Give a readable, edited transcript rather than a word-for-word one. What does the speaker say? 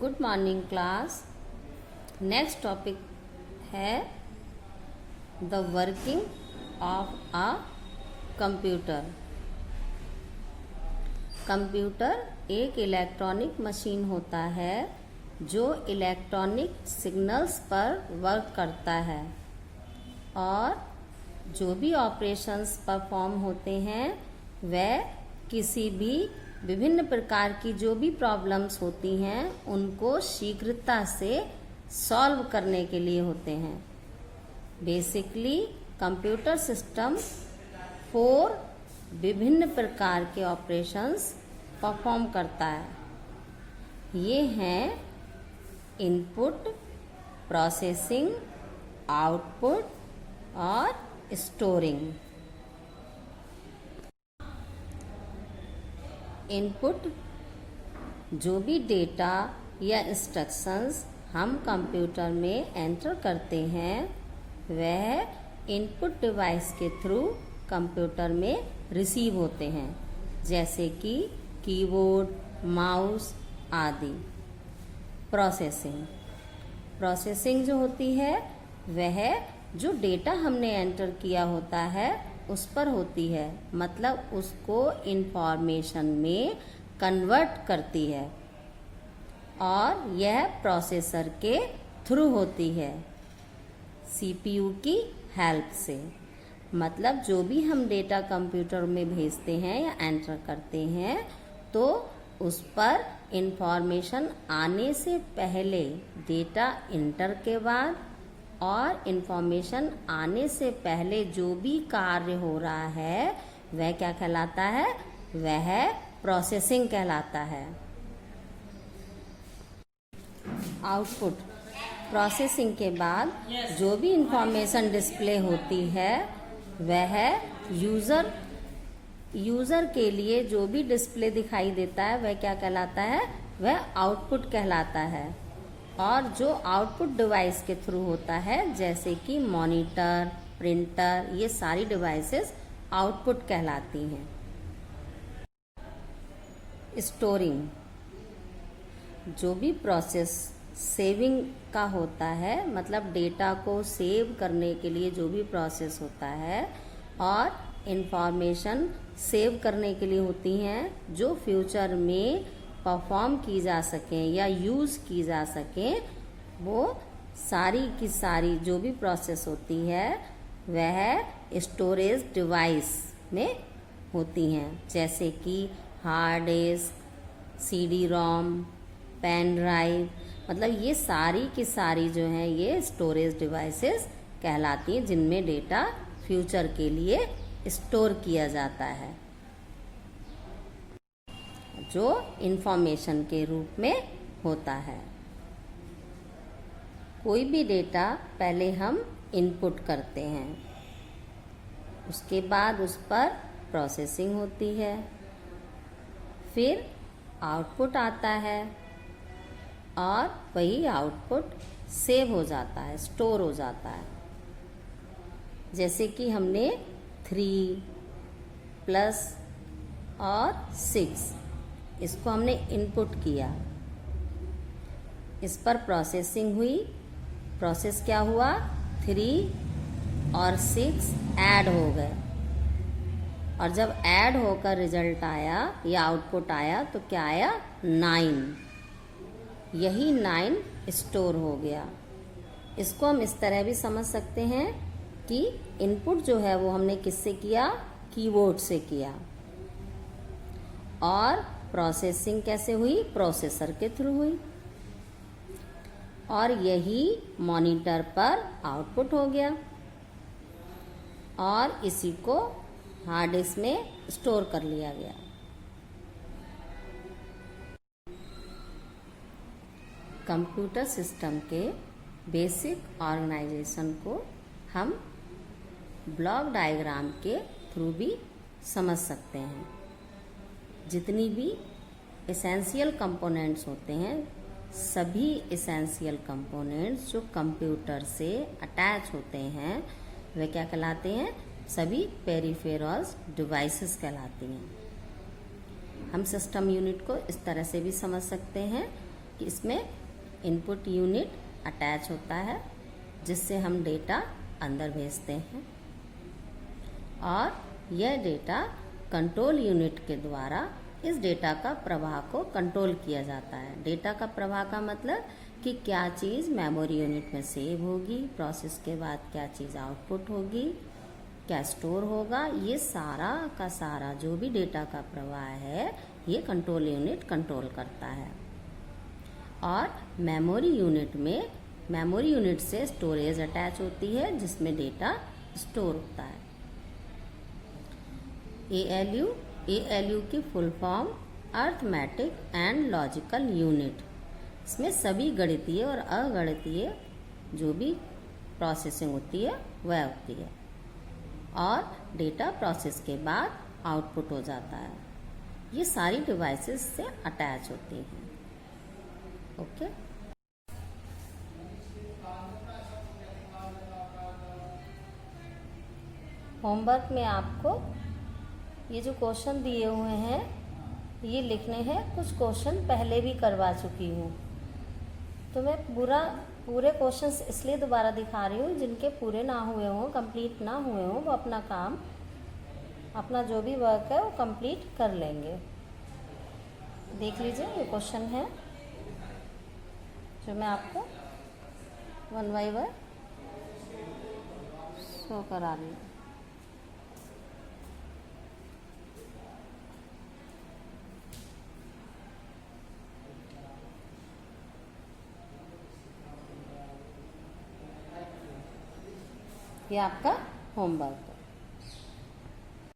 Good morning class. Next topic है the working of a computer. Computer एक electronic machine होता है जो इलेक्ट्रॉनिक सिग्नल्स पर वर्क करता है और जो भी ऑपरेशंस परफॉर्म होते हैं वह किसी भी विभिन्न प्रकार की जो भी प्रॉब्लम्स होती हैं उनको शीघ्रता से सॉल्व करने के लिए होते हैं। बेसिकली कंप्यूटर सिस्टम 4 विभिन्न प्रकार के ऑपरेशंस परफॉर्म करता है। ये हैं इनपुट, प्रोसेसिंग, आउटपुट और स्टोरिंग। इनपुट जो भी डेटा या इंस्ट्रक्शंस हम कंप्यूटर में एंटर करते हैं वह इनपुट डिवाइस के थ्रू कंप्यूटर में रिसीव होते हैं, जैसे कि कीबोर्ड, माउस आदि। प्रोसेसिंग जो होती है वह जो डेटा हमने एंटर किया होता है उस पर होती है, मतलब उसको इंफॉर्मेशन में कन्वर्ट करती है और यह प्रोसेसर के थ्रू होती है सीपीयू की हेल्प से। मतलब जो भी हम डेटा कंप्यूटर में भेजते हैं या एंटर करते हैं तो उस पर इंफॉर्मेशन आने से पहले, डेटा इंटर के बाद और इंफॉर्मेशन आने से पहले जो भी कार्य हो रहा है वह क्या कहलाता है? वह प्रोसेसिंग कहलाता है। आउटपुट प्रोसेसिंग के बाद जो भी इंफॉर्मेशन डिस्प्ले होती है वह यूजर के लिए जो भी डिस्प्ले दिखाई देता है वह क्या कहलाता है? वह आउटपुट कहलाता है। और जो आउटपुट डिवाइस के थ्रू होता है जैसे कि मॉनिटर, प्रिंटर, ये सारी डिवाइसेस आउटपुट कहलाती हैं। स्टोरिंग जो भी प्रोसेस सेविंग का होता है, मतलब डेटा को सेव करने के लिए जो भी प्रोसेस होता है और इंफॉर्मेशन सेव करने के लिए होती हैं जो फ्यूचर में परफॉर्म की जा सकें या यूज़ की जा सकें, वो सारी की सारी जो भी प्रोसेस होती है वह स्टोरेज डिवाइस में होती हैं, जैसे कि hard disk, CD ROM, pen drive. मतलब ये सारी की सारी जो हैं ये स्टोरेज डिवाइसेस कहलाती हैं जिनमें डेटा फ्यूचर के लिए स्टोर किया जाता है, जो इंफॉर्मेशन के रूप में होता है। कोई भी डेटा पहले हम इनपुट करते हैं, उसके बाद उस पर प्रोसेसिंग होती है, फिर आउटपुट आता है और वही आउटपुट सेव हो जाता है, स्टोर हो जाता है। जैसे कि हमने 3 प्लस और 6 इसको हमने इनपुट किया, इस पर प्रोसेसिंग हुई, प्रोसेस क्या हुआ? 3 और 6 ऐड हो गए और जब ऐड होकर रिजल्ट आया या आउटपुट आया तो क्या आया? 9। यही 9 स्टोर हो गया। इसको हम इस तरह भी समझ सकते हैं कि इनपुट जो है वो हमने किससे किया? कीबोर्ड से किया। और प्रोसेसिंग कैसे हुई? प्रोसेसर के थ्रू हुई और यही मॉनिटर पर आउटपुट हो गया और इसी को हार्ड डिस्क में स्टोर कर लिया गया। कंप्यूटर सिस्टम के बेसिक ऑर्गेनाइजेशन को हम ब्लॉक डायग्राम के थ्रू भी समझ सकते हैं। जितनी भी एसेंशियल कंपोनेंट्स होते हैं, सभी एसेंशियल कंपोनेंट्स जो कंप्यूटर से अटैच होते हैं वे क्या कहलाते हैं? सभी पेरिफेरल्स डिवाइसेस कहलाती हैं। हम सिस्टम यूनिट को इस तरह से भी समझ सकते हैं कि इसमें इनपुट यूनिट अटैच होता है जिससे हम डेटा अंदर भेजते हैं और यह डेटा कंट्रोल यूनिट के द्वारा इस डेटा का प्रवाह को कंट्रोल किया जाता है। डेटा का प्रवाह का मतलब कि क्या चीज़ मेमोरी यूनिट में सेव होगी, प्रोसेस के बाद क्या चीज़ आउटपुट होगी, क्या स्टोर होगा, ये सारा का सारा जो भी डेटा का प्रवाह है ये कंट्रोल यूनिट कंट्रोल करता है। और मेमोरी यूनिट से स्टोरेज अटैच होती है जिसमें डेटा स्टोर होता है। ALU की full form arithmetic and logical unit. इसमें सभी गणितीय और अगणितीय जो भी प्रोसेसिंग होती है वह होती है और डेटा प्रोसेस के बाद आउटपुट हो जाता है। ये सारी डिवाइसेस से अटैच होती हैं। ओके। होमवर्क में आपको ये जो क्वेश्चन दिए हुए हैं ये लिखने हैं। कुछ क्वेश्चन पहले भी करवा चुकी हूँ तो मैं पूरे क्वेश्चंस इसलिए दोबारा दिखा रही हूँ जिनके पूरे ना हुए हों, कंप्लीट ना हुए हों, वो अपना काम, अपना जो भी वर्क है वो कंप्लीट कर लेंगे। देख लीजिए, ये क्वेश्चन है जो मैं आपको वन बाय वन शो करा रही हूँ। ये आपका होमवर्क।